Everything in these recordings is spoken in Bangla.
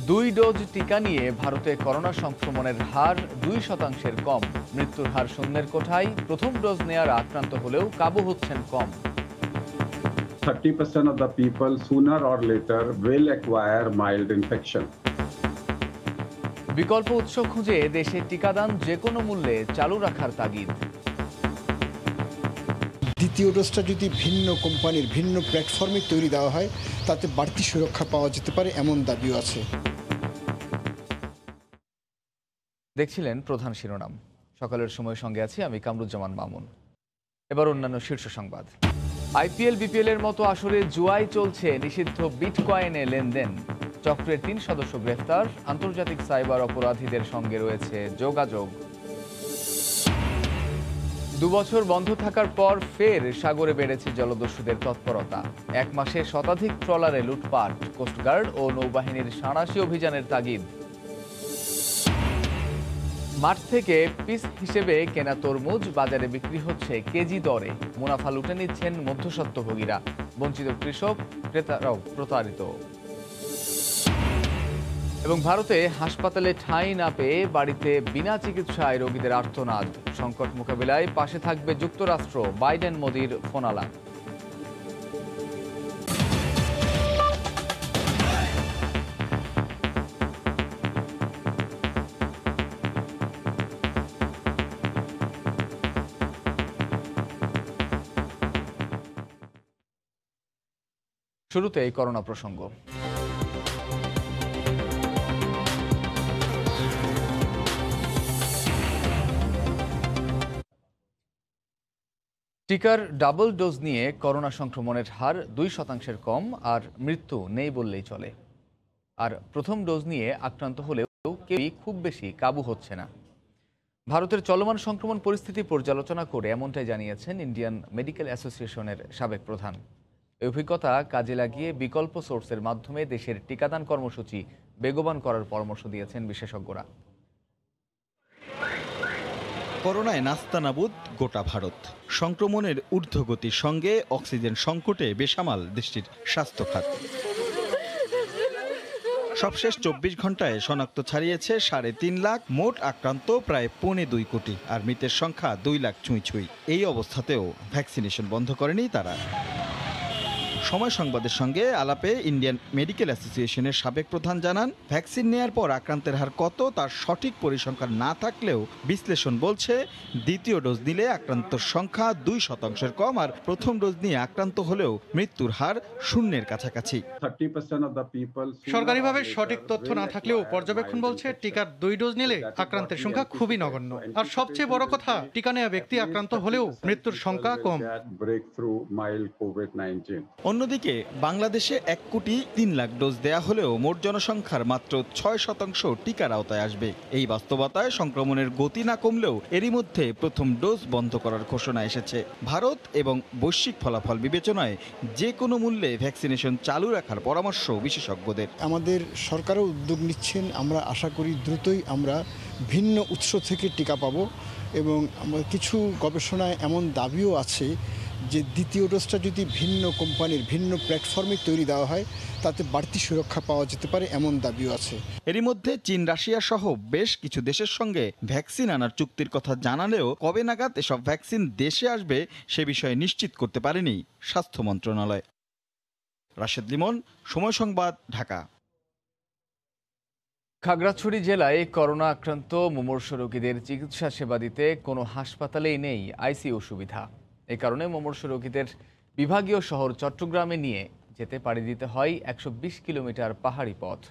দুই ডোজ টিকা নিয়ে ভারতে করোনা সংক্রমণের হার 2% কম। মৃত্যুর হার শূন্যের কোঠায়। প্রথম ডোজ নেয়ার আক্রান্ত হলেও কাবু হচ্ছেন কম। 30% of the people sooner or later will acquire mild infection. বিকল্প উৎস খুঁজে দেশে টিকাদান যে কোনো মূল্যে চালু রাখার তাগিদ। দ্বিতীয় ডোজটা যদি ভিন্ন কোম্পানির ভিন্ন প্ল্যাটফর্মে তৈরি দেওয়া হয় তাতে বাড়তি সুরক্ষা পাওয়া যেতে পারে এমন দাবিও আছে। দেখছিলেন প্রধান শিরোনাম। সকালের সময় সঙ্গে আছি আমি কামরুজ্জামান মামুন। এবার অন্যান্য শীর্ষ সংবাদ। আইপিএল বিপিএল এর মতো আসরে জুয়ায় চলছে নিষিদ্ধ বিটকয়েনে লেনদেন। চক্রের 3 সদস্য গ্রেফতার। আন্তর্জাতিক সাইবার অপরাধীদের সঙ্গে রয়েছে যোগাযোগ। 2 বছর বন্ধ থাকার পর ফের সাগরে বেড়েছে জলদস্যুদের তৎপরতা। 1 মাসে শতাধিক ট্রলারে লুটপাট। কোস্টগার্ড ও নৌবাহিনীর সাঁড়াশি অভিযানের তাগিদ। মাঠ থেকে পিস হিসেবে কেনা তরমুজ বাজারে বিক্রি হচ্ছে কেজি দরে। মুনাফা লুটে নিচ্ছেন মধ্যস্বত্বভোগীরা। বঞ্চিত কৃষক, ক্রেতারাও প্রতারিত। এবং ভারতে হাসপাতালে ঠাঁই না পেয়ে বাড়িতে বিনা চিকিৎসায় রোগীদের আর্তনাদ। সংকট মোকাবিলায় পাশে থাকবে যুক্তরাষ্ট্র। বাইডেন মোদির ফোনালাপ। শুরুতে এই করোনা প্রসঙ্গ। টিকার ডাবল ডোজ নিয়ে করোনা সংক্রমণের হার 2% কম আর মৃত্যু নেই বললেই চলে। আর প্রথম ডোজ নিয়ে আক্রান্ত হলেও কেউই খুব বেশি কাবু হচ্ছে না। ভারতের চলমান সংক্রমণ পরিস্থিতি পর্যালোচনা করে এমনটাই জানিয়েছেন ইন্ডিয়ান মেডিকেল অ্যাসোসিয়েশনের সাবেক প্রধান। এই অভিজ্ঞতা কাজে লাগিয়ে বিকল্প সোর্সের মাধ্যমে দেশের টিকাদান কর্মসূচি বেগবান করার পরামর্শ দিয়েছেন বিশেষজ্ঞরা। করোনায় নাস্তানাবুদ গোটা ভারত। সংক্রমণের ঊর্ধ্বগতির সঙ্গে অক্সিজেন সংকটে বেসামাল দেশটির স্বাস্থ্য খাত। সবশেষ 24 ঘন্টায় শনাক্ত ছাড়িয়েছে 3.5 লাখ। মোট আক্রান্ত প্রায় 1.25 কোটি আর মৃতের সংখ্যা 2 লাখ ছুঁই। এই অবস্থাতেও ভ্যাকসিনেশন বন্ধ করেনি তারা। সময় সংবাদের সঙ্গে আলাপে ইন্ডিয়ান মেডিকেল অ্যাসোসিয়েশনের সাবেক প্রধান জানান, ভ্যাকসিন নেয়ার পর আক্রান্তের হার কত তার সঠিক পরিসংখ্যান না থাকলেও বিশ্লেষণ বলছে দ্বিতীয় ডোজ নিলে আক্রান্তর সংখ্যা 2% কম আর প্রথম ডোজ নিয়ে আক্রান্ত হলেও মৃত্যুর হার শূন্যের কাছাকাছি। সরকারিভাবে সঠিক তথ্য না থাকলেও পর্যবেক্ষণ বলছে টিকার 2 ডোজ নিলে আক্রান্তের সংখ্যা খুবই নগণ্য। আর সবচেয়ে বড় কথা, টিকা নেওয়া ব্যক্তি আক্রান্ত হলেও মৃত্যুর সংখ্যা কম। অন্যদিকে বাংলাদেশে 1.3 লাখ ডোজ দেয়া হলেও মোট জনসংখ্যার মাত্র 6% টিকার আওতায় আসবে। এই বাস্তবতায় সংক্রমণের গতি না কমলেও এরই মধ্যে প্রথম ডোজ বন্ধ করার ঘোষণা এসেছে। ভারত এবং বৈশ্বিক ফলাফল বিবেচনায় যে কোনো মূল্যে ভ্যাকসিনেশন চালু রাখার পরামর্শ বিশেষজ্ঞদের। আমাদের সরকারও উদ্যোগ নিচ্ছেন। আমরা আশা করি দ্রুতই আমরা ভিন্ন উৎস থেকে টিকা পাবো এবং কিছু গবেষণায় এমন দাবিও আছে যে দ্বিতীয় ডোজটা যদি ভিন্ন কোম্পানির ভিন্ন প্ল্যাটফর্মে তৈরি দেওয়া হয় তাতে বাড়তি সুরক্ষা পাওয়া যেতে পারে এমন দাবিও আছে। এরই মধ্যে চীন, রাশিয়া সহ বেশ কিছু দেশের সঙ্গে ভ্যাকসিন আনার চুক্তির কথা জানালেও কবে নাগাদ এসব ভ্যাকসিন দেশে আসবে সে বিষয়ে নিশ্চিত করতে পারেনি স্বাস্থ্য মন্ত্রণালয়। রাশেদ লিমন, সময় সংবাদ, ঢাকা। খাগড়াছড়ি জেলায় করোনা আক্রান্ত মুমূর্ষ রোগীদের চিকিৎসা সেবা দিতে কোনো হাসপাতালেই নেই আইসিইউ সুবিধা। এ কারণে মুমূর্ষ রোগীদের বিভাগীয় শহর চট্টগ্রামে নিয়ে যেতে পাড়ি দিতে হয় 120 কিলোমিটার পাহাড়ি পথ।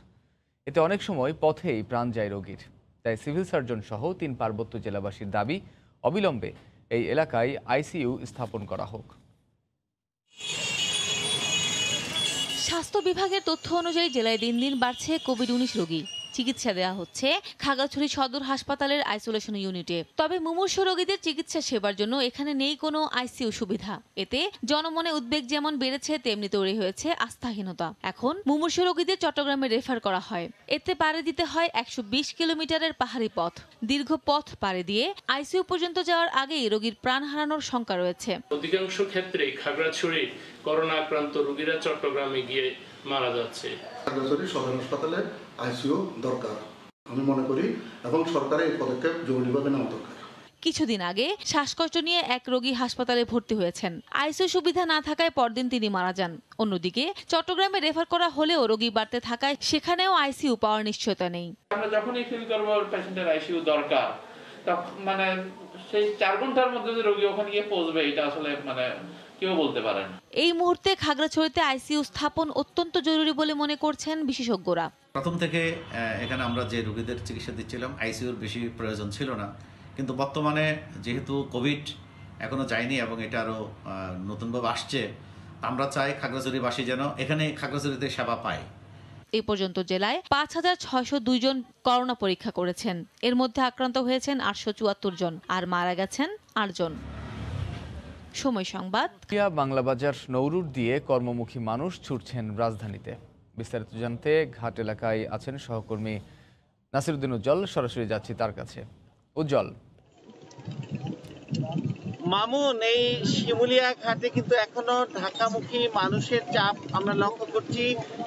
এতে অনেক সময় পথেই প্রাণ যায় রোগীর। তাই সিভিল সার্জন সহ 3 পার্বত্য জেলাবাসীর দাবি, অবিলম্বে এই এলাকায় আইসিইউ স্থাপন করা হোক। স্বাস্থ্য বিভাগের তথ্য অনুযায়ী জেলায় দিন দিন বাড়ছে কোভিড-19 রোগী। চিকিৎসা দেওয়া হচ্ছে খাগড়াছড়ি সদর হাসপাতালের আইসোলেশন ইউনিটে। তবে মুমূর্ষ রোগীদের চিকিৎসা সেবার জন্য এখানে নেই কোনো আইসিইউ সুবিধা। এতে জনমনে উদ্বেগ যেমন বেড়েছে তেমনি তৈরি হয়েছে আস্থাহীনতা। এখন মুমূর্ষ রোগীদের চট্টগ্রামে রেফার করা হয়। এতে পাড়ি দিতে হয় 120 কিলোমিটারের পাহাড়ি পথ। দীর্ঘ পথ পাড়ি দিয়ে আইসিইউ পর্যন্ত যাওয়ার আগেই রোগীর প্রাণ হারানোর শঙ্কা রয়েছে। অধিকাংশ ক্ষেত্রে খাগড়াছড়ি করোনা আক্রান্ত রোগীরা চট্টগ্রামে গিয়ে মারা যাচ্ছে। খাগড়াছড়ি সদর হাসপাতালে আইসিইউ দরকার আমি মনে করি, এবং সরকারের এই পদক্ষেপ জরুরিভাবে নেওয়া দরকার। কিছুদিন আগে শ্বাসকষ্ট নিয়ে এক রোগী হাসপাতালে ভর্তি হয়েছেন। আইসিইউ সুবিধা না থাকায় পরদিন তিনি মারা যান। অন্যদিকে চট্টগ্রামে রেফার করা হলেও রোগী বাড়তে থাকায় সেখানেও আইসিইউ পাওয়ার নিশ্চয়তা নেই। আমরা যখনই ফিল করবো পেশেন্টের আইসিইউ দরকার, তখন মানে সেই 4 ঘন্টার মধ্যে যে রোগী ওখানে গিয়ে পৌঁছবে এটা আসলে মানে কেউ বলতে পারে না। এই মুহূর্তে খাগড়াছড়িতে আইসিইউ স্থাপন অত্যন্ত জরুরি বলে মনে করছেন বিশেষজ্ঞরা। প্রথম থেকে এখানে আমরা যে রোগীদের চিকিৎসা দিচ্ছিলাম আইসিইউর বেশি প্রয়োজন ছিল না, কিন্তু বর্তমানে যেহেতু কোভিড এখনো যায়নি এবং এটা আরও নতুনভাবে আসছে, আমরা চাই খাগড়াছড়িবাসী যেন এখানে খাগড়াছড়িতে সেবা পায়। এই পর্যন্ত জেলায় ৫,৬০২ জন করোনা পরীক্ষা করেছেন। এর মধ্যে আক্রান্ত হয়েছেন ৮৭৪ জন আর মারা গেছেন ৮ জন। সময় সংবাদ। বাংলা বাজার নৌরুট দিয়ে কর্মমুখী মানুষ ছুটছেন রাজধানীতে। বিস্তারিত জানতে ঘাট এলাকায় আছেন সহকর্মী নাসিরউদ্দিন উজ্জ্বল। সরাসরি যাচ্ছি তার কাছে। উজ্জ্বল, মামুন, এই শিমুলিয়া ঘাটে কিন্তু এখনো ঢাকামুখী মানুষের চাপ আমরা লক্ষ্য করছি।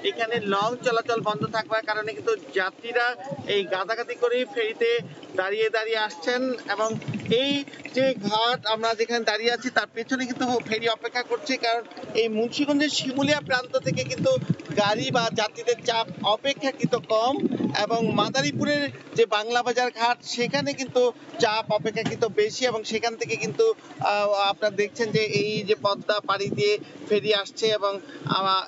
এখানে লং চলাচল বন্ধ থাকবার কারণে কিন্তু যাত্রীরা এই গাদাগাদি করে ফেরিতে দাঁড়িয়ে দাঁড়িয়ে আসছেন, এবং এই যে ঘাট আমরা যেখানে দাঁড়িয়ে আছি তার পেছনে কিন্তু ফেরি অপেক্ষা করছে, কারণ এই মুন্সিগঞ্জের শিমুলিয়া প্রান্ত থেকে কিন্তু গাড়ি বা যাত্রীদের চাপ অপেক্ষাকৃত কম, এবং মাদারীপুরের যে বাংলা বাজার ঘাট সেখানে কিন্তু চাপ অপেক্ষাকৃত বেশি, এবং সেখান থেকে কিন্তু আপনারা দেখছেন যে এই যে পদ্মা পাড়ি দিয়ে ফেরি আসছে, এবং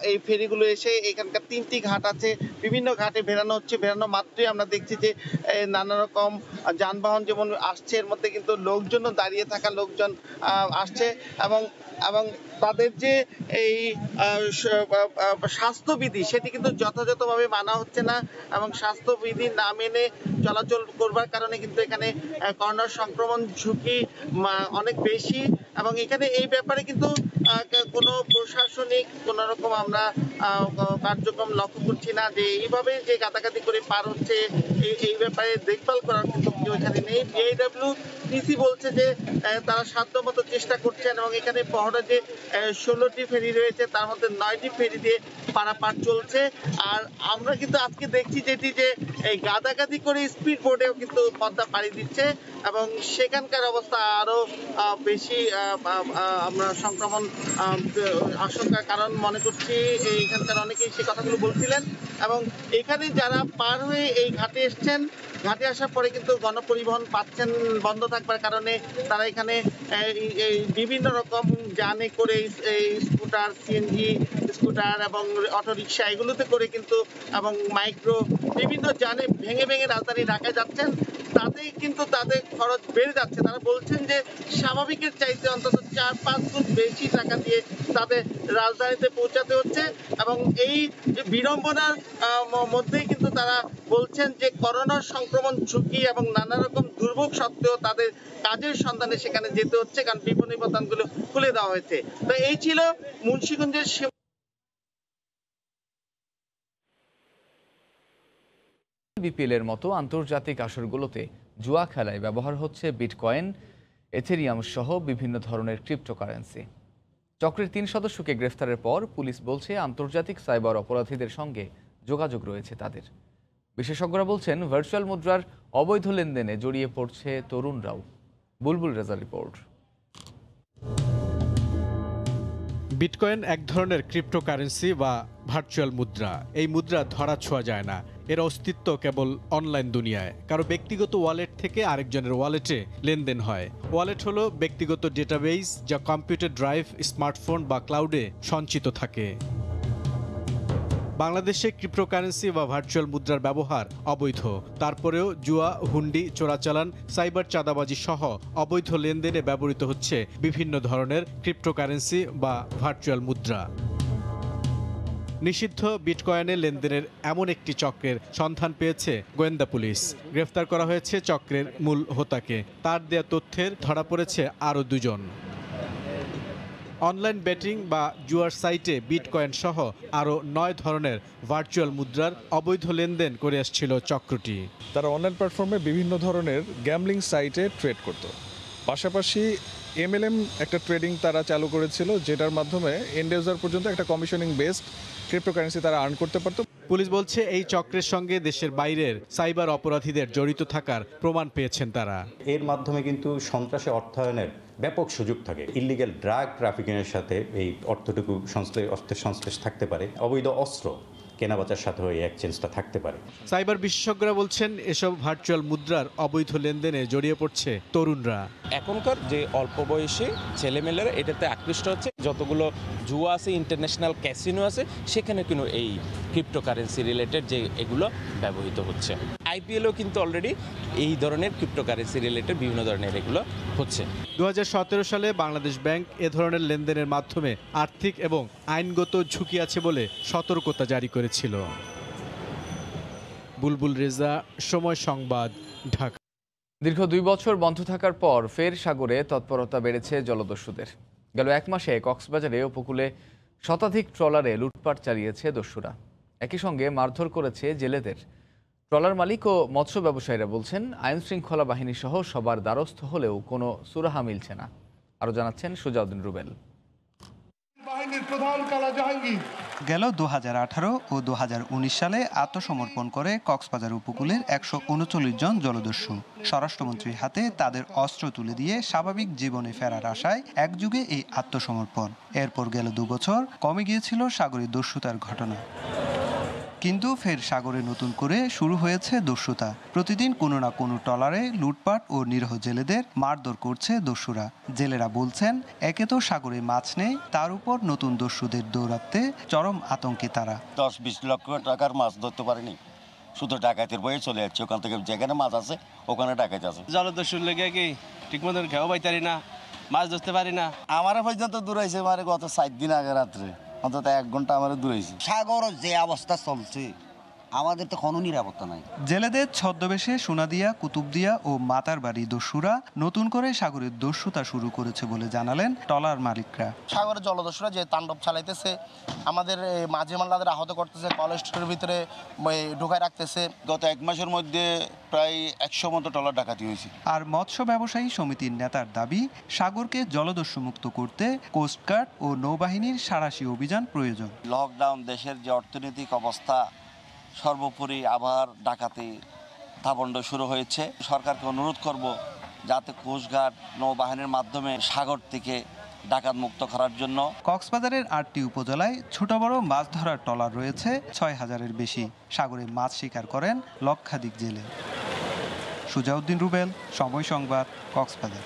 এই ফেরিগুলো এসে এখানকার 3টি ঘাট আছে, বিভিন্ন ঘাটে ভেড়ানো হচ্ছে। ভেড়ানো মাত্রই আমরা দেখছি যে নানা রকম যানবাহন যেমন আসছে, এর মধ্যে কিন্তু লোকজনও দাঁড়িয়ে থাকা লোকজন আসছে, এবং তাদের যে এই স্বাস্থ্যবিধি সেটি কিন্তু যথাযথভাবে মানা হচ্ছে না, এবং স্বাস্থ্যবিধি না মেনে চলাচল করবার কারণে কিন্তু এখানে করোনার সংক্রমণ ঝুঁকি অনেক বেশি, এবং এখানে এই ব্যাপারে কিন্তু কোনো প্রশাসনিক কোন রকম আমরা কার্যক্রম লক্ষ্য করছি না, যে এইভাবে যে গাদাগাদি করে পার হচ্ছে এই ব্যাপারে দেখভাল করার কিন্তু কেউ এখানে নেই। বিআইডব্লিউটিসি বলছে যে তারা সাধ্যমতো চেষ্টা করছেন, এবং এখানে পহরা যে 16টি ফেরি রয়েছে তার মধ্যে 9টি ফেরি দিয়ে পারাপার চলছে। আর আমরা কিন্তু আজকে দেখছি যেটি যে এই গাদাগাদি করে স্পিড বোটেও কিন্তু পদ্মা পাড়ি দিচ্ছে, এবং সেখানকার অবস্থা আরো বেশি আমরা সংক্রমণ আশঙ্কার কারণ মনে করছি। এখানকার অনেকেই সে কথাগুলো বলছিলেন, এবং এখানে যারা পার হয়ে এই ঘাটে এসছেন, ঘাটে আসার পরে কিন্তু গণপরিবহন পাচ্ছেন বন্ধ থাকবার কারণে তারা এখানে বিভিন্ন রকম যানে করে এই স্কুটার, সিএনজি স্কুটার এবং অটোরিকশা এগুলোতে করে কিন্তু, এবং মাইক্রো বিভিন্ন যানে ভেঙে ভেঙে রাজধানী ঢাকায় যাচ্ছেন। তাতেই কিন্তু তাদের খরচ বেড়ে যাচ্ছে। তারা বলছেন যে স্বাভাবিকের চাইতে অন্তত 4-5 গুণ বেশি টাকা দিয়ে তাদের রাজধানীতে পৌঁছাতে হচ্ছে, এবং এই বিড়ম্বনার মধ্যেই কিন্তু তারা বলছেন যে করোনার সংক্রমণ ঝুঁকি এবং নানা রকম দুর্ভোগ সত্ত্বেও তাদের কাজের সন্ধানে সেখানে যেতে হচ্ছে, কারণ বিপণী প্রদানগুলো খুলে দেওয়া হয়েছে। তো এই ছিল মুন্সিগঞ্জের বিপিএলের মতো আন্তর্জাতিক আসরগুলোতে জুয়া খেলায় ব্যবহার হচ্ছে বিটকয়েন, এথেরিয়াম সহ বিভিন্ন ধরনের ক্রিপ্টোকারেন্সি। চক্রের 3 সদস্যকে গ্রেফতারের পর পুলিশ বলছে আন্তর্জাতিক সাইবার অপরাধীদের সঙ্গে যোগাযোগ রয়েছে তাদের। বিশেষজ্ঞরা বলছেন ভার্চুয়াল মুদ্রার অবৈধ লেনদেনে জড়িয়ে পড়ছে তরুণরাও। বুলবুল রেজা রিপোর্ট। বিটকয়েন এক ধরনের ক্রিপ্টোকারেন্সি বা ভার্চুয়াল মুদ্রা। এই মুদ্রা ধরা ছোঁয়া যায় না, এর অস্তিত্ব কেবল অনলাইন দুনিয়ায়। কারো ব্যক্তিগত ওয়ালেট থেকে আরেকজনের ওয়ালেটে লেনদেন হয়। ওয়ালেট হলো ব্যক্তিগত ডেটাবেস যা কম্পিউটার ড্রাইভ, স্মার্টফোন বা ক্লাউডে সঞ্চিত থাকে। বাংলাদেশে ক্রিপ্টোকারেন্সি বা ভার্চুয়াল মুদ্রার ব্যবহার অবৈধ। তারপরেও জুয়া, হুন্ডি, চোরাচালান, সাইবার চাঁদাবাজি সহ অবৈধ লেনদেনে ব্যবহৃত হচ্ছে বিভিন্ন ধরনের ক্রিপ্টোকারেন্সি বা ভার্চুয়াল মুদ্রা। নিষিদ্ধ বিটকয়েনের লেনদেনের এমন একটি চক্রের সন্ধান পেয়েছে গোয়েন্দা পুলিশ। গ্রেফতার করা হয়েছে চক্রের মূল হোতাকে। তার দেয়া তথ্যের ধরা পড়েছে আরও 2 জন। অনলাইন বেটিং বা জুয়ার সাইটে বিটকয়েন সহ আরও 9 ধরনের ভার্চুয়াল মুদ্রার অবৈধ লেনদেন করে আসছিল চক্রটি। তারা অনলাইন প্ল্যাটফর্মে বিভিন্ন ধরনের গ্যামলিং সাইটে ট্রেড করত। পাশাপাশি MLM একটা ট্রেডিং তারা চালু করেছিল, যেটার মাধ্যমে এন্ড ইউজার পর্যন্ত একটা কমিশনিং বেসড ক্রিপ্টোকারেন্সি তারা আর্ন করতে পারত। পুলিশ বলছে এই চক্রের সঙ্গে দেশের বাইরের সাইবার অপরাধীদের জড়িত থাকার প্রমাণ পেয়েছেন তারা। এর মাধ্যমে কিন্তু সন্ত্রাসে অর্থায়নের ব্যাপক সুযোগ থাকে। ইলিগ্যাল ড্রাগ ট্রাফিকিংয়ের সাথে এই অর্থটুকু অর্থের সংশ্লেষ থাকতে পারে। অবৈধ অস্ত্র কেনাবেচার সাথেও এই এক্সচেঞ্জটা থাকতে পারে। সাইবার বিশেষজ্ঞরা বলছেন এসব ভার্চুয়াল মুদ্রার অবৈধ লেনদেনে জড়িয়ে পড়ছে তরুণরা। এখনকার যে অল্প বয়সী ছেলেমেয়েরা এটাতে আকৃষ্ট হচ্ছে। যতগুলো জুয়া আছে, ইন্টারন্যাশনাল ক্যাসিনো আছে, সেখানে কিন্তু এই ক্রিপ্টোকারেন্সি রিলেটেড যে এগুলো ব্যবহৃত হচ্ছে। IPLও কিন্তু অলরেডি এই ধরনের ক্রিপ্টোকারেন্সি রিলেটেড বিভিন্ন ধরনের এগুলো হচ্ছে। 2017 সালে বাংলাদেশ ব্যাংক এ ধরনের লেনদেনের মাধ্যমে আর্থিক এবং আইনগত ঝুঁকি আছে বলে সতর্কতা জারি করেছিল। বুলবুল রেজা, সময় সংবাদ, ঢাকা। দীর্ঘ 2 বছর বন্ধ থাকার পর ফের সাগরে তৎপরতা বেড়েছে জলদস্যুদের। গেল 1 মাসে কক্সবাজারে উপকূলে শতাধিক ট্রলারে লুটপাট চালিয়েছে দস্যুরা। একই সঙ্গে মারধর করেছে জেলেদের। ট্রলার মালিক ও মৎস্য ব্যবসায়ীরা বলছেন আইন শৃঙ্খলা বাহিনী সহ সবার দ্বারস্থ হলেও কোনো সুরাহা মিলছে না। আরও জানাচ্ছেন সুজাউদ্দিন রুবেল। গেল 2018 ও 2019 সালে আত্মসমর্পণ করে কক্সবাজার উপকূলের 139 জন জলদস্যু স্বরাষ্ট্রমন্ত্রীর হাতে তাদের অস্ত্র তুলে দিয়ে স্বাভাবিক জীবনে ফেরার আশায় একযুগে এই আত্মসমর্পণ। এরপর গেল 2 বছর কমে গিয়েছিল সাগরে দস্যুতার ঘটনা, কিন্তু ফের সাগরে নতুন করে শুরু হয়েছে দস্যুতা। প্রতিদিন কোনো না কোনো ট্রলারে লুটপাট ও নিরীহ জেলেদের মারধর করছে দস্যুরা। জেলেরা বলছেন একে তো সাগরে মাছ নেই, তার উপর নতুন দস্যুদের দৌড়াতে চরম আতঙ্কে তারা। 10-20 লক্ষ টাকার মাছ ধরতে পারেনি, শুধু ডাকাতের বয়ে চলে যাচ্ছে। ওখান থেকে যেখানে মাছ আছে ওখানে ডাকাত আছে। জলদস্যুর লেগে কি ঠিক মতো খেয়েও পাইতারি না, মাছ ধরতে পারি না। আমার পর্যন্ত দূরাইছে মানে গত 7 দিন আগে রাত্রে, অন্তত 1 ঘন্টা আমার দূরাইছে। সাগর যে অবস্থা চলছে, আমাদের তো কোনো নিরাপত্তা নাই। জেলেদের ছদ্মবেশে সোনাদিয়া, কুতুবদিয়া ও মাতারবাড়ি দস্যুরা নতুন করে সাগরের দস্যুতা শুরু করেছে বলে জানালেন ট্রলার মালিকরা। সাগরের জলদস্যুরা যে তাণ্ডব চালাইতেছে, আমাদের মাঝে মাল্লাদের আহত করতেছে, কলেস্টোরের ভিতরে ঢুকায় রাখতেছে। গত 1 মাসের মধ্যে প্রায় 100 মতো ট্রলার ডাকাতি হয়েছে। আর মৎস্য ব্যবসায়ী সমিতির নেতার দাবি, সাগরকে জলদস্যু মুক্ত করতে কোস্টগার্ড ও নৌবাহিনীর সাঁড়াশি অভিযান প্রয়োজন। লকডাউন, দেশের যে অর্থনৈতিক অবস্থা, সর্বোপরি আবার ডাকাতি তাণ্ডব শুরু হয়েছে। সরকারকে অনুরোধ করব যাতে কোস্টগার্ড, নৌবাহিনীর মাধ্যমে সাগর থেকে ডাকাত মুক্ত করার জন্য। কক্সবাজারের 8টি উপজেলায় ছোট বড় মাছ ধরার ট্রলার রয়েছে 6000-এর বেশি। সাগরে মাছ শিকার করেন লক্ষাধিক জেলে। সুজাউদ্দিন রুবেল, সময় সংবাদ, কক্সবাজার।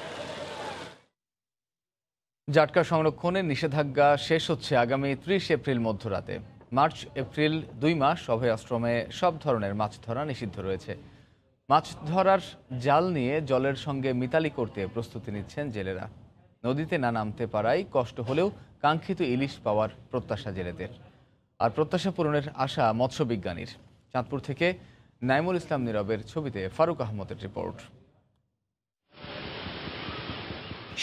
জাটকা সংরক্ষণের নিষেধাজ্ঞা শেষ হচ্ছে আগামী 30 এপ্রিল মধ্যরাতে। মার্চ এপ্রিল 2 মাস অভয় আশ্রমে সব ধরনের মাছ ধরা নিষিদ্ধ রয়েছে। মাছ ধরার জাল নিয়ে জলের সঙ্গে মিতালি করতে প্রস্তুতি নিচ্ছেন জেলেরা। নদীতে না নামতে পারায় কষ্ট হলেও কাঙ্ক্ষিত ইলিশ পাওয়ার প্রত্যাশা জেলেদের। আর প্রত্যাশা পূরণের আশা মৎস্যবিজ্ঞানীর। চাঁদপুর থেকে নাইমুল ইসলাম নীরবের ছবিতে ফারুক আহমদের রিপোর্ট।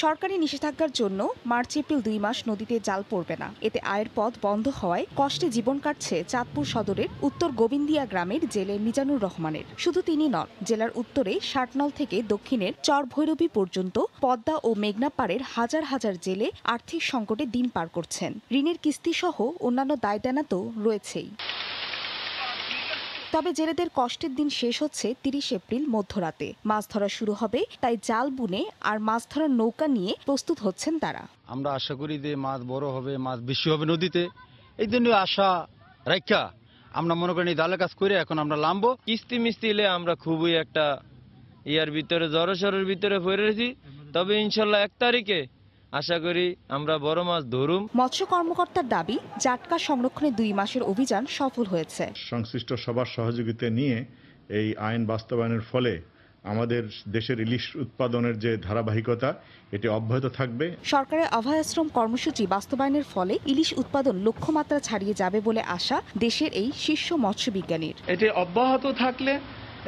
সরকারি নিষেধাজ্ঞার জন্য মার্চ এপ্রিল 2 মাস নদীতে জাল পড়বে না। এতে আয়ের পথ বন্ধ হওয়ায় কষ্টে জীবন কাটছে চাঁদপুর সদরের উত্তর গোবিন্দিয়া গ্রামের জেলে মিজানুর রহমানের। শুধু তিনি নন, জেলার উত্তরে ষাটনল থেকে দক্ষিণের চর ভৈরবী পর্যন্ত পদ্মা ও মেঘনা পাড়ের হাজার হাজার জেলে আর্থিক সংকটে দিন পার করছেন। ঋণের কিস্তি সহ অন্যান্য দায়দানা তো রয়েছেই। তবে জেলেদের কষ্টের দিন শেষ হচ্ছে 30 এপ্রিল মধ্যরাতে। মাছ ধরা শুরু হবে, তাই জাল বুনে আর মাছ ধরার নৌকা নিয়ে প্রস্তুত হচ্ছেন তারা। আমরা আশা করি যে মাছ বড় হবে, মাছ বেশি হবে নদীতে। এই জন্য আশা রাখা আমরা মনে করি জালের কাজ করে এখন আমরা নামবো। কিস্তি মিস্তি এলে আমরা খুবই একটা ইয়ার ভিতরে জড়সড়ের ভিতরে পড়ে রয়েছি। তবে ইনশাল্লাহ 1 তারিখে আশা করি আমরা বড় মাছ ধরুম। মৎস্য কর্মকর্তার দাবি, জাটকা সংরক্ষণে 2 মাসের অভিযান সফল হয়েছে। সংশ্লিষ্ট সবার সহযোগিতা নিয়ে এই আইন বাস্তবায়নের ফলে আমাদের দেশের ইলিশ উৎপাদনের যে ধারাবাহিকতা, এটি অব্যাহত থাকবে। সরকারের অভয় আশ্রম কর্মসূচি বাস্তবায়নের ফলে ইলিশ উৎপাদন লক্ষ্যমাত্রা ছাড়িয়ে যাবে বলে আশা দেশের এই শীর্ষ মৎস্যবিজ্ঞানীর। এটি অব্যাহত থাকলে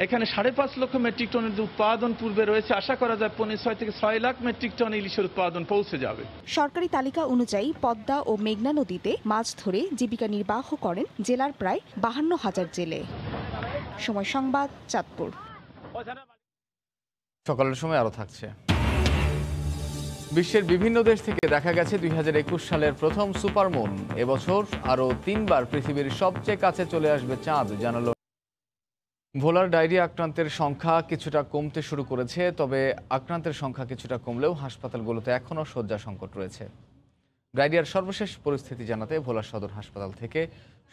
এখানে 5.5 লক্ষ মেট্রিক টনের যে উৎপাদন পূর্বে রয়েছে, আশা করা যায় 6 থেকে 6 লাখ মেট্রিক টন ইলিশের উৎপাদন পৌঁছে যাবে। সরকারি তালিকা অনুযায়ী পদ্মা ও মেঘনা নদীতে মাছ ধরে জীবিকা নির্বাহ করেন জেলার প্রায় 52,000 জেলে। সময় সংবাদ, চাঁদপুর। সকালের সময় আরো থাকছে। বিশ্বের বিভিন্ন দেশ থেকে দেখা গেছে 2021 সালের প্রথম সুপারমুন। এবছর আরও 3বার পৃথিবীর সবচেয়ে কাছে চলে আসবে চাঁদ, জানালো। ভোলার ডায়রিয়া আক্রান্তের সংখ্যা কিছুটা কমতে শুরু করেছে, তবে আক্রান্তের সংখ্যা কিছুটা কমলেও হাসপাতালগুলোতে এখনও শয্যা সংকট রয়েছে। ডায়রিয়ার সর্বশেষ পরিস্থিতি জানাতে ভোলা সদর হাসপাতাল থেকে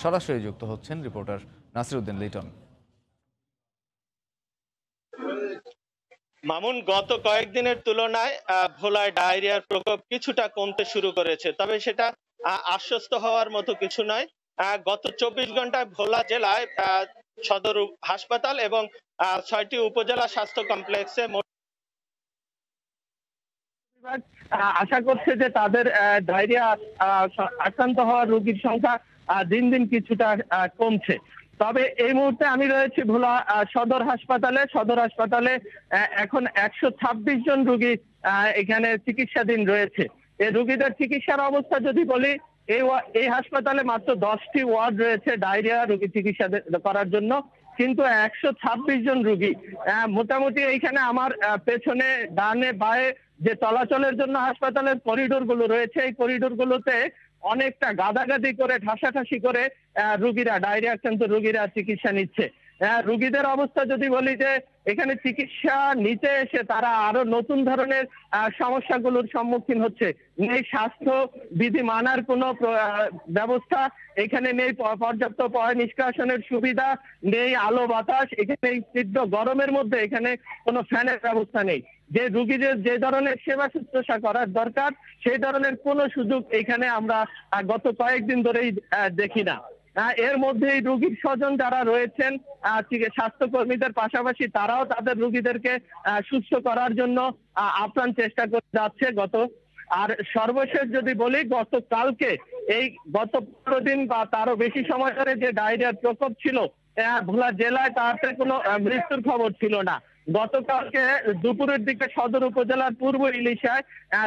সরাসরি যুক্ত হচ্ছেন রিপোর্টার নাসিরউদ্দিন লিটন। মামুন, গত কয়েকদিনের তুলনায় ভোলায় ডায়রিয়ার প্রকোপ কিছুটা কমতে শুরু করেছে, তবে সেটা আশ্বস্ত হওয়ার মতো কিছু নয়। গত 24 ঘন্টায় ভোলা জেলায় সদর হাসপাতাল এবং 6টি উপজেলা স্বাস্থ্য কমপ্লেক্সে আশা করছে যে তাদের ডায়রিয়া আক্রান্ত হওয়ার রোগীর সংখ্যা দিন দিন কিছুটা কমছে। তবে এই মুহূর্তে আমি রয়েছি ভোলা সদর হাসপাতালে এখন 126 জন রোগী এখানে চিকিৎসাধীন রয়েছে। এই রোগীদের চিকিৎসার অবস্থা যদি বলি, এই হাসপাতালে মাত্র 10টি ওয়ার্ড রয়েছে ডায়রিয়া রোগী চিকিৎসা করার জন্য, কিন্তু 126 জন রোগী। মোটামুটি এইখানে আমার পেছনে ডানে বায়ে যে চলাচলের জন্য হাসপাতালের করিডোর গুলো রয়েছে, এই করিডোর গুলোতে অনেকটা গাদাগাদি করে ঠাসাঠাসি করে ডায়রিয়া আক্রান্ত রোগীরা চিকিৎসা নিচ্ছে। রোগীদের অবস্থা যদি বলি যে এখানে চিকিৎসা নিতে এসে তারা আরো নতুন ধরনের সমস্যাগুলোর সম্মুখীন হচ্ছে। নেই স্বাস্থ্য বিধি মানার কোনো ব্যবস্থা, এখানে নেই পর্যাপ্ত পয় নিষ্কাশনের সুবিধা, নেই আলো বাতাস, এখানে তীব্র গরমের মধ্যে এখানে কোনো ফ্যানের ব্যবস্থা নেই। যে রোগীদের যে ধরনের সেবা শুশ্রূষা করার দরকার সেই ধরনের কোনো সুযোগ এখানে আমরা গত কয়েকদিন ধরেই দেখি না। এর মধ্যেই রোগীর স্বজন যারা রয়েছেন স্বাস্থ্যকর্মীদের পাশাপাশি তারাও তাদের রোগীদেরকে সুস্থ করার জন্য আপ্রাণ চেষ্টা করে যাচ্ছে। আর সর্বশেষ যদি বলি, গতকালকে এই গত 15 দিন বা তারও বেশি সময় ধরে যে ডায়রিয়ার প্রকোপ ছিল ভোলা জেলায়, তাতে কোনো মৃত্যুর খবর ছিল না। গতকালকে দুপুরের দিকে সদর উপজেলার পূর্ব ইলিশায়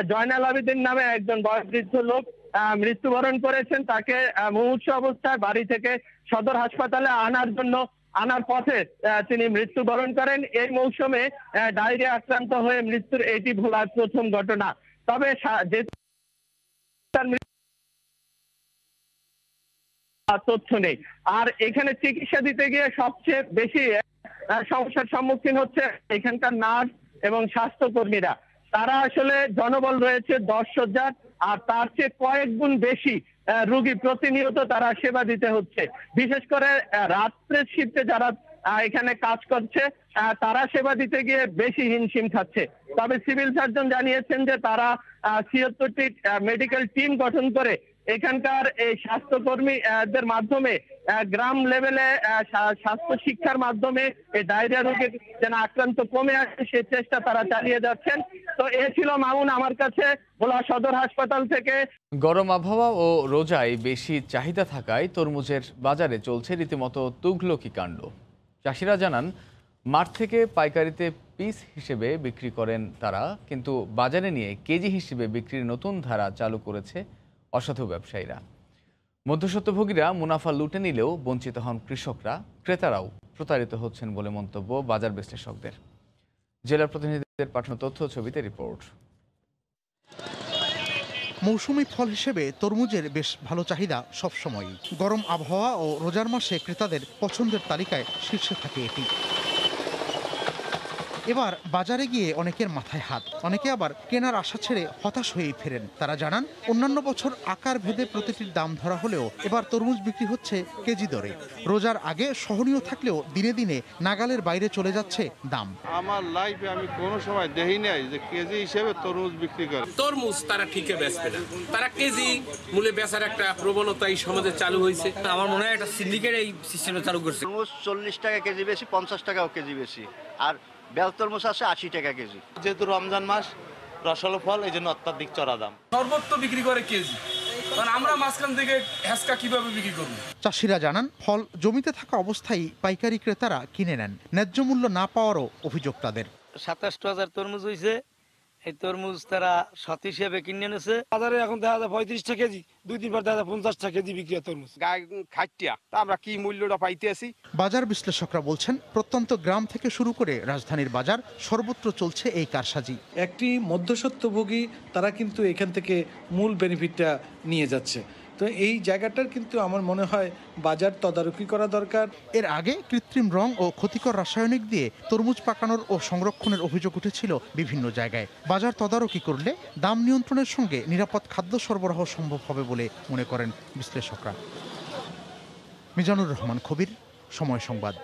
জয়নাল আবেদিন নামে একজন বয়োবৃদ্ধ লোক মৃত্যুবরণ করেছেন। তাকে মুমূর্ষু অবস্থায় বাড়ি থেকে সদর হাসপাতালে আনার পথে তিনি মৃত্যুবরণ করেন। এই মৌসুমে ডায়রিয়া আক্রান্ত হয়ে মৃত্যুর এটি ভোলার প্রথম ঘটনা। তবে তথ্য নেই। আর এখানে চিকিৎসা দিতে গিয়ে সবচেয়ে বেশি সমস্যার সম্মুখীন হচ্ছে এখানকার নার্স এবং স্বাস্থ্যকর্মীরা। তারা আসলে জনবল রয়েছে 10 শয্যার, আর তার চেয়ে কয়েক গুণ বেশি রোগী প্রতিনিয়ত তারা সেবা দিতে হচ্ছে। বিশেষ করে রাত্রের শিফটে যারা এখানে কাজ করছে তারা সেবা দিতে গিয়ে বেশি হিমশিম খাচ্ছে। তবে সিভিল সার্জন জানিয়েছেন যে তারা 76টি মেডিকেল টিম গঠন করে এখানকার এই স্বাস্থ্যকর্মীদের মাধ্যমে গ্রাম লেভেলে স্বাস্থ্য শিক্ষার মাধ্যমে এই ডায়রিয়া রোগের যেন আক্রান্ত কমে আসে সেই চেষ্টা তারা চালিয়ে যাচ্ছেন। তো এ ছিল মামুন আমার কাছে ভোলা সদর হাসপাতাল থেকে। গরম আবহাওয়া ও রোজায় বেশি চাহিদা থাকায় তরমুজের বাজারে চলছে রীতিমতো তুঘলকি কাণ্ড। চাষিরা জানান মাঠ থেকে পাইকারিতে পিস হিসেবে বিক্রি করেন তারা, কিন্তু বাজারে নিয়ে কেজি হিসেবে বিক্রির নতুন ধারা চালু করেছে অসাধু ব্যবসায়ীরা। মধ্যস্বত্বভোগীরা মুনাফা লুটে নিলেও বঞ্চিত হন কৃষকরা, ক্রেতারাও প্রতারিত হচ্ছেন বলে মন্তব্য বাজার বিশ্লেষকদের। জেলা প্রতিনিধিদের পাঠানো তথ্য ছবিতে রিপোর্ট। মৌসুমি ফল হিসেবে তরমুজের বেশ ভালো চাহিদা সবসময়ই। গরম আবহাওয়া ও রোজার মাসে ক্রেতাদের পছন্দের তালিকায় শীর্ষে থাকে এটি। এবার বাজারে গিয়ে অনেকের মাথায় হাত, অনেকে আবার কেনার আশা ছেড়ে হতাশ হয়েই ফেরেন। তারা জানান অন্যান্য বছর আকার ভেদে প্রতিটির দাম ধরা হলেও এবার তরমুজ বিক্রি হচ্ছে কেজি দরে। রোজার আগে সহনীয় থাকলেও দিনে দিনে নাগালের বাইরে চলে যাচ্ছে দাম। আমার লাইফে আমি কোনো সময় দেখি নাই যে কেজি হিসেবে তরমুজ বিক্রি করে। তরমুজ তারা ঠিকই বেচবে না, তারা কেজি মূল্যে বেচার একটা প্রবণতা এই সমাজে চালু হয়েছে। আমার মনে হয় একটা সিন্ডিকেট এই সিস্টেমে চালু করছে। তরমুজ 40 টাকা কেজি বেশি, 50 টাকাও কেজি বেশি, আর বেল তরমুজ আছে 80 টাকা কেজি। যেহেতু রমজান মাস, রসালো ফল, এই জন্য অত্যাধিক চড়া দাম। সর্বোচ্চ বিক্রি করে কেজি, কারণ আমরা মাঝখান থেকে হ্যাসকা কিভাবে বিক্রি করব। চাষিরা জানান ফল জমিতে থাকা অবস্থায় পাইকারি ক্রেতারা কিনে নেন, ন্যায্য মূল্য না পাওয়ারও অভিযোগ তাদের। 27,000 তরমুজ হয়েছে, এই তরমুজ তারা শত হিসেবে কিনে এনেছে বাজারে এখন দেখা যায় 35 টাকা কেজি, 2-3 বার দেখা যায় 50 টাকা কেজি বিক্রি হয় তরমুজ। গায়ে খাইটিয়া তা আমরা কি মূল্যটা পাইতে আছি। বাজার বিশ্লেষকরা বলছেন প্রত্যন্ত গ্রাম থেকে শুরু করে রাজধানীর বাজার সর্বত্র চলছে এই কারসাজি। একটি মধ্যস্বত্বভোগী তারা কিন্তু এখান থেকে মূল বেনিফিটটা নিয়ে যাচ্ছে। তো এই জায়গাটার কিন্তু আমার মনে হয় বাজার তদারকি করা দরকার। এর আগে কৃত্রিম রং ও ক্ষতিকর রাসায়নিক দিয়ে তরমুজ পাকানোর ও সংরক্ষণের অভিযোগ উঠেছিল বিভিন্ন জায়গায়। বাজার তদারকি করলে দাম নিয়ন্ত্রণের সঙ্গে নিরাপদ খাদ্য সরবরাহ সম্ভব হবে বলে মনে করেন বিশ্লেষকরা। মিজানুর রহমান খবির, সময় সংবাদ।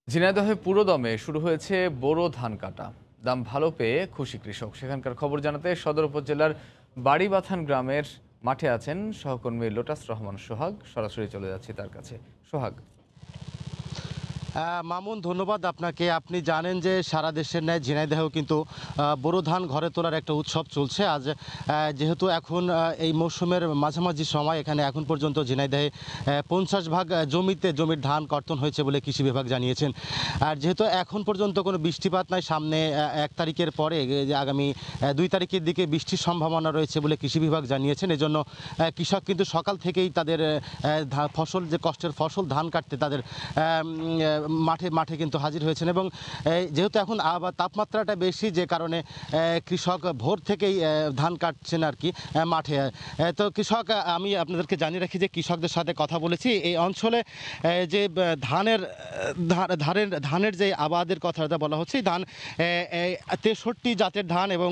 ঝিনাইদহে পুরোদমে শুরু হয়েছে বোরো ধান কাটা। দাম ভালো পেয়ে খুশি কৃষক। সেখানকার খবর জানাতে সদর উপজেলার বাড়িবাথান গ্রামের মাঠে আছেন সহকর্মী লোটাস রহমান সোহাগ। সরাসরি চলে যাচ্ছি তার কাছে। সোহাগ। মামুন, ধন্যবাদ আপনাকে। আপনি জানেন যে সারা দেশের ন্যায় ঝিনাইদহেও কিন্তু বোরো ধান ঘরে তোলার একটা উৎসব চলছে। আজ যেহেতু এখন এই মৌসুমের মাঝামাঝি সময়, এখানে এখন পর্যন্ত ঝিনাইদহে 50 ভাগ জমির ধান কর্তন হয়েছে বলে কৃষি বিভাগ জানিয়েছেন। আর যেহেতু এখন পর্যন্ত কোনো বৃষ্টিপাত নাই, সামনে 1 তারিখের পরে আগামী 2 তারিখের দিকে বৃষ্টির সম্ভাবনা রয়েছে বলে কৃষি বিভাগ জানিয়েছেন। এজন্য কৃষক কিন্তু সকাল থেকেই তাদের ফসল, যে কষ্টের ফসল ধান কাটতে তাদের মাঠে কিন্তু হাজির হয়েছেন। এবং যেহেতু এখন তাপমাত্রাটা বেশি, যে কারণে কৃষক ভোর থেকেই ধান কাটছেন আর কি মাঠে। তো কৃষক, আমি আপনাদেরকে জানিয়ে রাখি যে কৃষকদের সাথে কথা বলেছি। এই অঞ্চলে যে ধানের যে আবাদের কথাটা বলা হচ্ছে, এই ধান 63 জাতের ধান এবং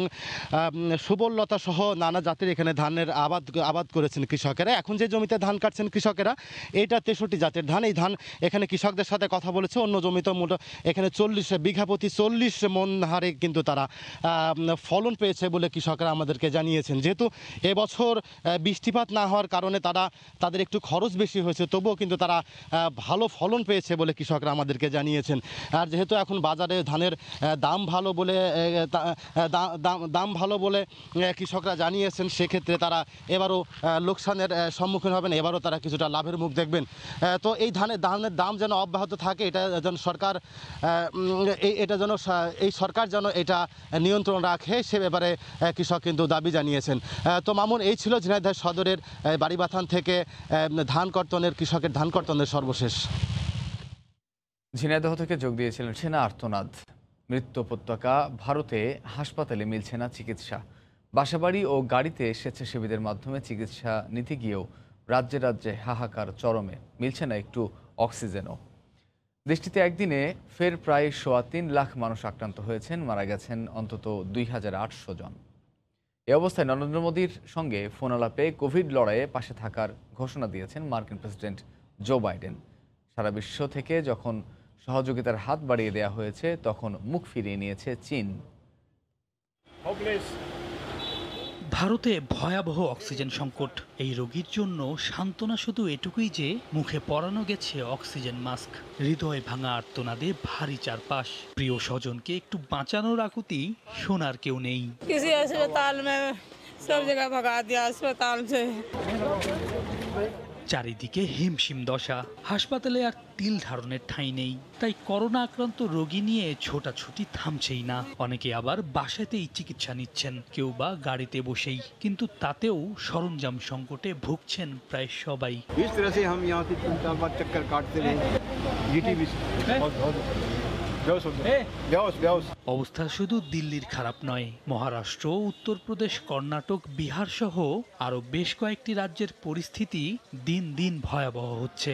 সুবর্ণলতা সহ নানা জাতের এখানে ধানের আবাদ করেছেন কৃষকেরা। এখন যে জমিতে ধান কাটছেন কৃষকেরা, এটা 63 জাতের ধান। এই ধান এখানে কৃষকদের সাথে কথা বলেছে। অন্য জমিতে এখানে 40 বিঘা প্রতি 40 মন হারে কিন্তু তারা ফলন পেয়েছে বলে কৃষকরা আমাদেরকে জানিয়েছেন। যেহেতু এবছর বৃষ্টিপাত না হওয়ার কারণে তাদের একটু খরচ বেশি হয়েছে, তবুও কিন্তু তারা ভালো ফলন পেয়েছে বলে কৃষকরা আমাদেরকে জানিয়েছেন। আর যেহেতু এখন বাজারে ধানের দাম ভালো বলে কৃষকরা জানিয়েছেন, সেক্ষেত্রে তারা এবারও লোকসানের সম্মুখীন হবেন, এবারও তারা কিছুটা লাভের মুখ দেখবেন। তো এই ধানের দাম যেন অব্যাহত থাকে, এটা যেন সরকার যেন এটা নিয়ন্ত্রণ রাখে, সে ব্যাপারে কৃষক কিন্তু দাবি জানিয়েছেন। তো মামুন, এই ছিল ঝিনাইদহ সদরের বাড়িবাথান থেকে কৃষকের ধান কর্তনের সর্বশেষ। ঝিনাইদহ থেকে যোগ দিয়েছিলেন সেনা আর্তনাদ। মৃত্যু উপত্যকা ভারতে হাসপাতালে মিলছে না চিকিৎসা। বাসাবাড়ি ও গাড়িতে স্বেচ্ছাসেবীদের মাধ্যমে চিকিৎসা নিতে গিয়েও রাজ্যে রাজ্যে হাহাকার চরমে, মিলছে না একটু অক্সিজেনও। দেশটিতে একদিনে ফের প্রায় 3.25 লাখ মানুষ আক্রান্ত হয়েছেন, মারা গেছেন অন্তত 2800 জন। এ অবস্থায় নরেন্দ্র মোদীর সঙ্গে ফোন আলাপে কোভিড লড়াইয়ে পাশে থাকার ঘোষণা দিয়েছেন মার্কিন প্রেসিডেন্ট জো বাইডেন। সারা বিশ্ব থেকে যখন সহযোগিতার হাত বাড়িয়ে দেওয়া হয়েছে, তখন মুখ ফিরিয়ে নিয়েছে চীন। ভারতে ভয়াবহ অক্সিজেন সংকট। এই রোগীর জন্য সান্ত্বনা শুধু এটুকুই যে মুখে পরানো গেছে অক্সিজেন মাস্ক। হৃদয় ভাঙা আর্তনাদে ভারী চারপাশ। প্রিয় স্বজনকে একটু বাঁচানোর আকুতি শোনার কেউ নেই। किसी अस्पताल में सब जगह भगा दिया अस्पताल से। চারিদিকে হিমশিম দশা। হাসপাতালে আর তিল ধারণের ঠাঁই নেই। তাই করোনা আক্রান্ত রোগী নিয়ে ছোটাছুটি থামছেই না। অনেকে আবার বাসাতেই চিকিৎসা নিচ্ছেন, কেউ বা গাড়িতে বসেই। কিন্তু তাতেও সরঞ্জাম সংকটে ভুগছেন প্রায় সবাই। অবস্থা শুধু দিল্লির খারাপ নয়, মহারাষ্ট্র, উত্তরপ্রদেশ, কর্ণাটক, বিহার সহ আরো বেশ কয়েকটি রাজ্যের পরিস্থিতি দিন দিন ভয়াবহ হচ্ছে।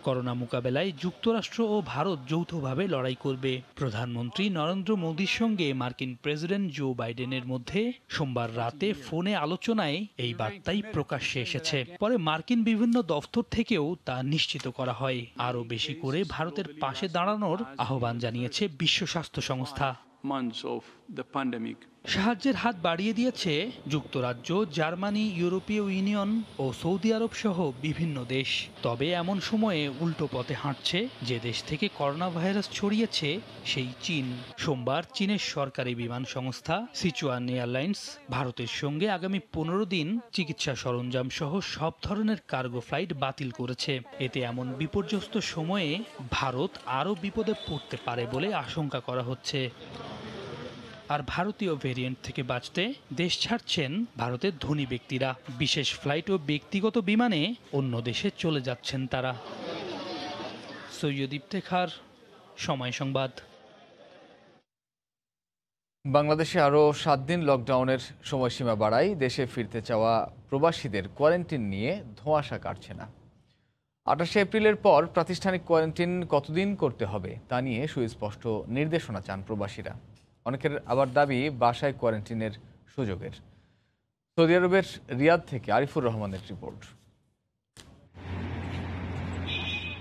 করোনা মোকাবেলায় যুক্তরাষ্ট্র ও ভারত যৌথভাবে লড়াই করবে। প্রধানমন্ত্রী নরেন্দ্র মোদীর সঙ্গে মার্কিন প্রেসিডেন্ট জো বাইডেনের মধ্যে সোমবার রাতে ফোনে আলোচনায় এই বার্তাই প্রকাশ্যে এসেছে। পরে মার্কিন বিভিন্ন দফতর থেকেও তা নিশ্চিত করা হয়। আরও বেশি করে ভারতের পাশে দাঁড়ানোর আহ্বান জানিয়েছে বিশ্ব স্বাস্থ্য সংস্থা। সাহায্যের হাত বাড়িয়ে দিয়েছে যুক্তরাজ্য, জার্মানি, ইউরোপীয় ইউনিয়ন ও সৌদি আরব সহ বিভিন্ন দেশ। তবে এমন সময়ে উল্টো পথে হাঁটছে যে দেশ থেকে করোনা ভাইরাস ছড়িয়েছে, সেই চীন। সোমবার চীনের সরকারি বিমান সংস্থা সিচুয়ান এয়ারলাইন্স ভারতের সঙ্গে আগামী 15 দিন চিকিৎসা সরঞ্জাম সহ সব ধরনের কার্গো ফ্লাইট বাতিল করেছে। এতে এমন বিপর্যস্ত সময়ে ভারত আরও বিপদে পড়তে পারে বলে আশঙ্কা করা হচ্ছে। আর ভারতীয় ভেরিয়েন্ট থেকে বাঁচতে দেশ ছাড়ছেন ভারতের ধনী ব্যক্তিরা। বিশেষ ফ্লাইট ও ব্যক্তিগত বিমানে অন্য দেশে চলে যাচ্ছেন তারা। সৈয়দ ইফতেখার, সময় সংবাদ। বাংলাদেশে আরও 7 দিন লকডাউনের সময়সীমা বাড়ায় দেশে ফিরতে চাওয়া প্রবাসীদের কোয়ারেন্টিন নিয়ে ধোঁয়াশা কাটছে না। 28 এপ্রিলের পর প্রাতিষ্ঠানিক কোয়ারেন্টিন কতদিন করতে হবে তা নিয়ে সুস্পষ্ট নির্দেশনা চান প্রবাসীরা। অনেকের আবার দাবি বাসায় কোয়ারেন্টিনের সুযোগের। সৌদি আরবের রিয়াদ থেকে আরিফুর রহমানের রিপোর্ট।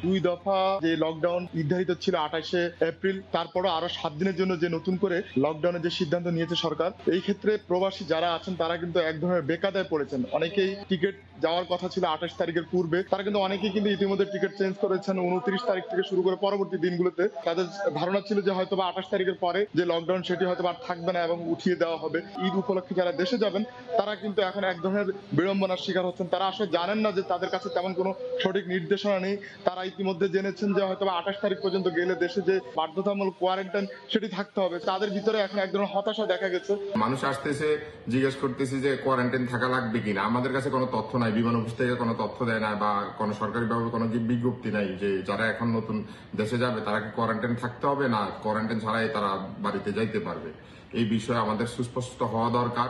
2 দফা যে লকডাউন নির্ধারিত ছিল 28 এপ্রিল, তারপরও আরো 7 দিনের জন্য যে নতুন করে লকডাউনের যে সিদ্ধান্ত নিয়েছে সরকার, এই ক্ষেত্রে প্রবাসী যারা আছেন তারা কিন্তু এক ধরনের বেকায়দায় পড়েছেন। অনেকেই টিকিট যাওয়ার কথা ছিল 28 তারিখের পূর্বে, তারা কিন্তু অনেকেই কিন্তু ইতিমধ্যে টিকিট চেঞ্জ করেছেন 29 তারিখ থেকে শুরু করে পরবর্তী দিনগুলোতে। তাদের ধারণা ছিল যে হয়তো বা 28 তারিখের পরে যে লকডাউন সেটি হয়তো আর থাকবে না এবং উঠিয়ে দেওয়া হবে। ঈদ উপলক্ষে যারা দেশে যাবেন তারা কিন্তু এখন এক ধরনের বিড়ম্বনার শিকার হচ্ছেন। তারা আসলে জানেন না যে তাদের কাছে তেমন কোনো সঠিক নির্দেশনা নেই। তারা ইতিমধ্যে জেনেছেন যে হয়তো 28 তারিখ পর্যন্ত গেলে দেশে যে বাধ্যতামূলক কোয়ারেন্টাইন সেটি থাকতে হবে। তাদের ভিতরে এখন এক ধরনের হতাশা দেখা গেছে। মানুষ আসতেছে, জিজ্ঞেস করতেছে যে কোয়ারেন্টাইন থাকা লাগবে কিনা। আমাদের কাছে কোনো তথ্য নাই, বিমান অফিস থেকে কোনো তথ্য দেয় না বা কোনো সরকারিভাবে কোনো বিজ্ঞপ্তি নাই যে যারা এখন নতুন দেশে যাবে তারা কি কোয়ারেন্টাইন থাকতে হবে না কোয়ারেন্টাইন ছাড়াই তারা বাড়িতে যাইতে পারবে। এই বিষয়ে আমাদের সুস্পষ্ট হওয়া দরকার,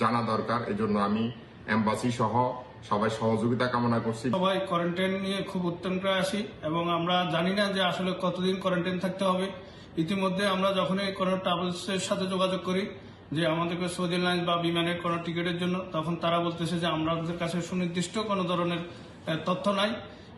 জানা দরকার। এজন্য আমি এম্বাসি সহ সবাই সহযোগিতা কামনা করছি। সবাই কোয়ারেন্টাইন নিয়ে খুব উৎকণ্ঠায় আছি এবং আমরা জানি না যে আসলে কতদিন কোয়ারেন্টাইন থাকতে হবে। ইতিমধ্যে আমরা যখনই কোনো ট্রাভেলসের সাথে যোগাযোগ করি যে আমাদেরকে সৌদি এয়ারলাইন্স বা বিমানের কোনো টিকিটের জন্য, তখন তারা বলতেছে যে আমাদের কাছে সুনির্দিষ্ট কোনো ধরনের তথ্য নাই।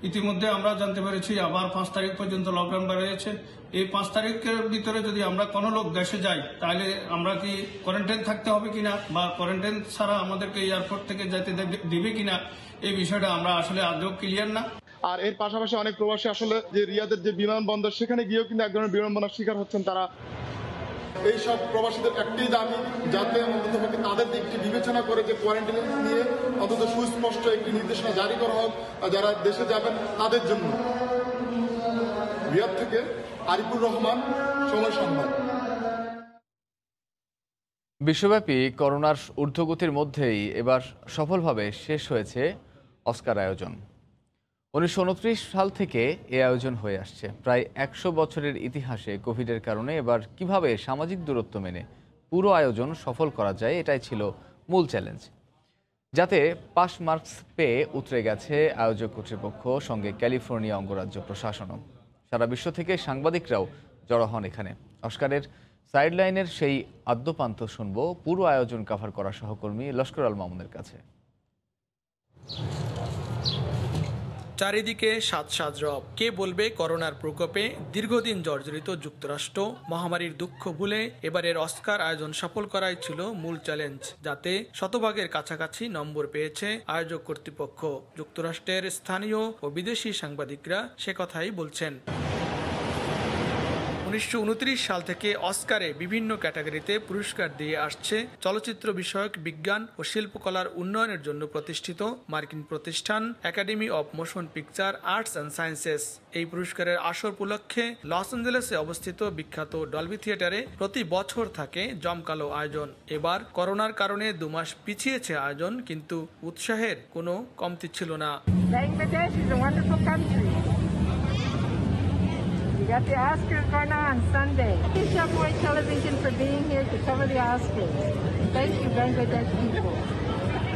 ইতিমধ্যে আমরা জানতে পেরেছি আবার 5 তারিখ পর্যন্ত লকডাউন বাড়িয়েছে। এই 5 তারিখের ভিতরে যদি আমরা কোনো লোক দেশে যাই তাহলে আমরা কি কোয়ারেন্টাইন থাকতে হবে কিনা বা কোয়ারেন্টাইন ছাড়া আমাদেরকে এয়ারপোর্ট থেকে যেতে দিবে কিনা, এই বিষয়টা আমরা আসলে আদৌ ক্লিয়ার না। আর এর পাশাপাশি অনেক প্রবাসী আসলে যে রিয়াদের যে বিমানবন্দর সেখানে গিয়েও কিন্তু এক ধরনের বিড়ম্বনার শিকার হচ্ছেন তারা। এই সব প্রবাসীদের একটি দাবি যাতে অন্তত তাদের দিকটি বিবেচনা করে যে কোয়ারেন্টাইন নিয়ে অন্তত সুস্পষ্ট একটি নির্দেশনা জারি করা হোক যারা দেশে যাবেন তাদের জন্য। রিয়াদ থেকে আরিফুর রহমান, সময় সংবাদ। বিশ্বব্যাপী করোনার ঊর্ধ্বগতির মধ্যেই এবার সফলভাবে শেষ হয়েছে অস্কার আয়োজন। 1929 সাল থেকে এ আয়োজন হয়ে আসছে। প্রায় 100 বছরের ইতিহাসে কোভিডের কারণে এবার কিভাবে সামাজিক দূরত্ব মেনে পুরো আয়োজন সফল করা যায়, এটাই ছিল মূল চ্যালেঞ্জ। যাতে পাস মার্কস পেয়ে উতরে গেছে আয়োজক কর্তৃপক্ষ, সঙ্গে ক্যালিফোর্নিয়া অঙ্গরাজ্য প্রশাসনও। সারা বিশ্ব থেকে সাংবাদিকরাও জড়ো হন এখানে। অস্কারের সাইডলাইনের সেই আদ্যপান্ত শুনব পুরো আয়োজন কভার করা সহকর্মী লস্কর আল মামুনের কাছে। চারিদিকে সাজ রব। কে বলবে করোনার প্রকোপে দীর্ঘদিন জর্জরিত যুক্তরাষ্ট্র মহামারীর দুঃখ ভুলে এবারের অস্কার আয়োজন সফল করাই ছিল মূল চ্যালেঞ্জ, যাতে শতভাগের কাছাকাছি নম্বর পেয়েছে আয়োজক কর্তৃপক্ষ। যুক্তরাষ্ট্রের স্থানীয় ও বিদেশি সাংবাদিকরা সে কথাই বলছেন। 1929 সাল থেকে অস্কারে বিভিন্ন ক্যাটাগরিতে পুরস্কার দিয়ে আসছে চলচ্চিত্র বিষয়ক বিজ্ঞান ও শিল্পকলার উন্নয়নের জন্য প্রতিষ্ঠিত মার্কিন প্রতিষ্ঠান academy of motion picture arts and sciences. এই পুরস্কারের আসর উপলক্ষে লস অ্যাঞ্জেলেসে অবস্থিত বিখ্যাত ডলবি থিয়েটারে প্রতি বছর থাকে জমকালো আয়োজন। এবার করোনার কারণে 2 মাস পিছিয়েছে আয়োজন, কিন্তু উৎসাহের কোনো কমতি ছিল না। We got the Oscars going on Sunday. Thank you, Shopway Television, for being here to cover the Oscars. Thank you, Bangladesh people.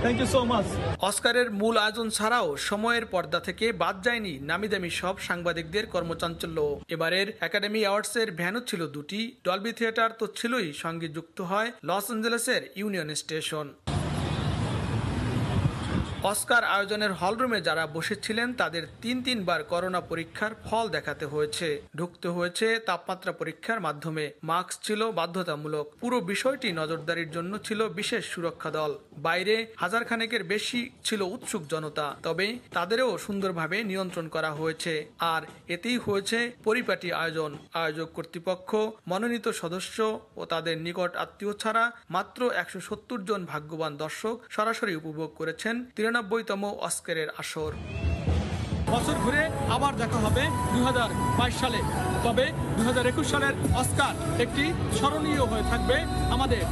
Thank you so much. অস্কারের মূল আয়োজন ছাড়াও সময়ের পর্দা থেকে বাদ যায়নি নামিদামি সব সাংবাদিকদের কর্মচাঞ্চল্য। এবারের একাডেমি অ্যাওয়ার্ডসের ভ্যানও ছিল 2টি। ডলবি থিয়েটার তো ছিলই, সঙ্গে যুক্ত হয় লস অ্যাঞ্জেলেসের ইউনিয়ন স্টেশন। অস্কার আয়োজনের হলরুমে যারা বসেছিলেন তাদের 3 বার করোনা পরীক্ষার ফল দেখাতে হয়েছে। ঢুকতে হয়েছে তাপমাত্রা পরীক্ষার মাধ্যমে। মাস্ক ছিল বাধ্যতামূলক। পুরো বিষয়টি নজরদারির জন্য ছিল বিশেষ সুরক্ষা দল। বাইরে 1000 খানেকের বেশি ছিল উৎসুক জনতা, তবে তাদেরও সুন্দরভাবে নিয়ন্ত্রণ করা হয়েছে। আর এতেই হয়েছে পরিপাটি আয়োজন। আয়োজক কর্তৃপক্ষ, মনোনীত সদস্য ও তাদের নিকট আত্মীয় ছাড়া মাত্র 170 জন ভাগ্যবান দর্শক সরাসরি উপভোগ করেছেন 93তম অস্কারের আসর। বছর ঘুরে আবার দেখা হবে 2022 সালে। তবে 2021 সালের অস্কার একটি স্মরণীয় হয়ে থাকবে আমাদের।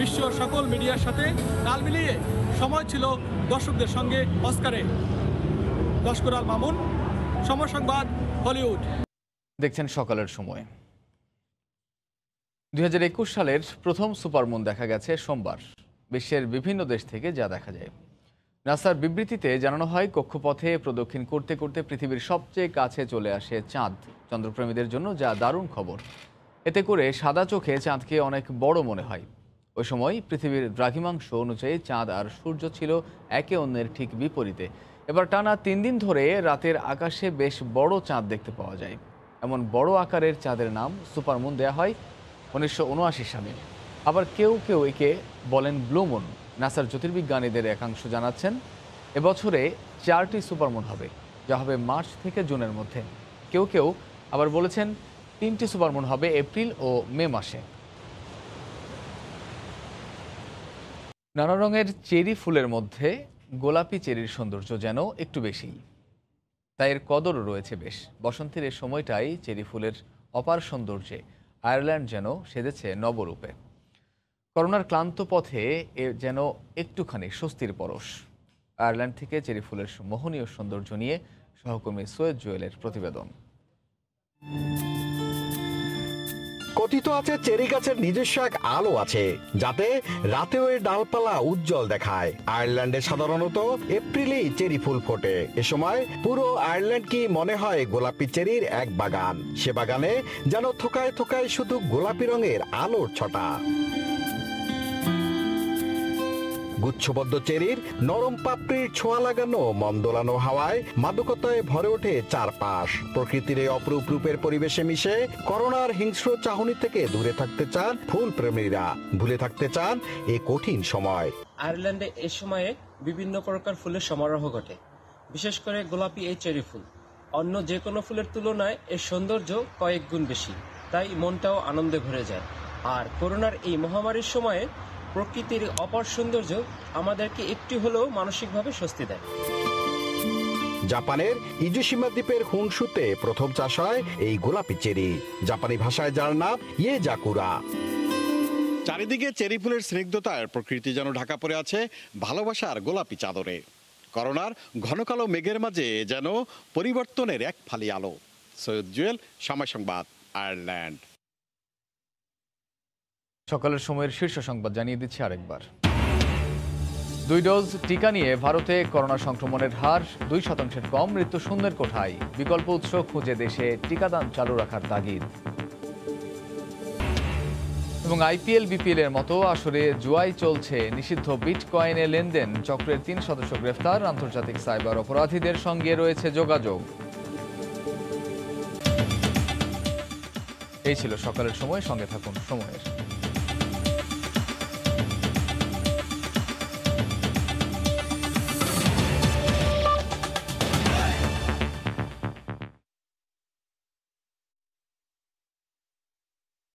বিশ্ব সকল মিডিয়ার সাথে তাল মিলিয়ে সময় ছিল দর্শকদের সঙ্গে অস্কারে। লস্কর আল মামুন, সময় সংবাদ, হলিউড। দেখছেন সকালের সময়। 2021 সালের প্রথম সুপারমুন দেখা গেছে সোমবার। বিশ্বের বিভিন্ন দেশ থেকে যা দেখা যায়। নাসার বিবৃতিতে জানানো হয়, কক্ষপথে প্রদক্ষিণ করতে করতে পৃথিবীর সবচেয়ে কাছে চলে আসে চাঁদ। চন্দ্রপ্রেমীদের জন্য যা দারুণ খবর। এতে করে সাদা চোখে চাঁদকে অনেক বড় মনে হয়। ওই সময় পৃথিবীর দ্রাঘিমাংশ অনুযায়ী চাঁদ আর সূর্য ছিল একে অন্যের ঠিক বিপরীতে। এবার টানা 3 দিন ধরে রাতের আকাশে বেশ বড় চাঁদ দেখতে পাওয়া যায়। এমন বড় আকারের চাঁদের নাম সুপারমুন দেয়া হয় 1979 সালে। আবার কেউ কেউ একে বলেন ব্লু মুন। নাসার জ্যোতির্বিজ্ঞানীদের একাংশ জানাচ্ছেন, এবছরে 4টি সুপারমুন হবে, যা হবে মার্চ থেকে জুনের মধ্যে। কেউ কেউ আবার বলেছেন 3টি সুপারমুন হবে এপ্রিল ও মে মাসে। নানা রঙের চেরি ফুলের মধ্যে গোলাপি চেরির সৌন্দর্য যেন একটু বেশি, তাই এর কদরও রয়েছে বেশ। বসন্তের এই সময়টাই চেরি ফুলের অপার সৌন্দর্যে আয়ারল্যান্ড যেন সেজেছে নবরূপে। করোনার ক্লান্ত পথে এ যেন একটুখানি স্বস্তির পরশ। আয়ারল্যান্ড থেকে চেরি ফুলের মোহনীয় সৌন্দর্য নিয়ে সহকর্মী সৈয়দ জুয়েলের প্রতিবেদন। কথিত আছে চেরি গাছের নিজস্ব এক আলো আছে, যাতে রাতেও এর ডালপালা উজ্জ্বল দেখায়। আয়ারল্যান্ডে সাধারণত এপ্রিলেই চেরি ফুল ফোটে। এ সময় পুরো আয়ারল্যান্ড কি মনে হয় গোলাপি চেরির এক বাগান। সে বাগানে যেন থোকায় থোকায় শুধু গোলাপি রঙের আলোর ছটা। গুচ্ছবদ্ধ চেরির নরম পাপড়ির ছোঁয়া লাগানো মন্দোলানো হাওয়ায় মাদকতায় ভরে ওঠে চারপাশ। প্রকৃতির এই অপরূপ রূপের পরিবেশে মিশে করোনার হিংস্র চাহনি থেকে দূরে থাকতে চান ফুল প্রেমীরা, ভুলে থাকতে চান এই কঠিন সময়। আয়ারল্যান্ডে এ সময়ে বিভিন্ন প্রকার ফুলের সমারোহ ঘটে, বিশেষ করে গোলাপি এই চেরি ফুল। অন্য যে কোনো ফুলের তুলনায় এর সৌন্দর্য কয়েক গুণ বেশি, তাই মনটাও আনন্দে ভরে যায়। আর করোনার এই মহামারীর সময়ে প্রকৃতির অপার সৌন্দর্য আমাদেরকে একটু হলেও মানসিকভাবে স্বস্তি দেয়। জাপানের ইজুশিমা দ্বীপের হুনশুতে প্রথম চাষ হয় এই গোলাপি চেরি। জাপানি ভাষায় যার নাম ইয়েজাকুরা। চারিদিকে চেরি ফুলের স্নিগ্ধতায় প্রকৃতি যেন ঢাকা পড়ে আছে ভালোবাসার গোলাপি চাদরে। করোনার ঘন কালো মেঘের মাঝে যেন পরিবর্তনের এক ফালি আলো। সৈয়দ জুয়েল, সময় সংবাদ, আয়ারল্যান্ড। সকালের সময়ের শীর্ষ সংবাদ জানিয়ে দিচ্ছি আরেকবার। 2 ডোজ টিকা নিয়ে ভারতে করোনা সংক্রমণের হার 2% কম। মৃত্যু শূন্যের কোঠায়। বিকল্প উৎস খুঁজে দেশে টিকাদান চালু রাখার তাগিদ। এবং IPL BPL এর মতো আসরে জুয়াই চলছে। নিষিদ্ধ বিটকয়েনে লেনদেন। চক্রের 3 সদস্য গ্রেফতার। আন্তর্জাতিক সাইবার অপরাধীদের সঙ্গে রয়েছে যোগাযোগ। এই ছিল সকালের সময়। সঙ্গে থাকুন সময়ের।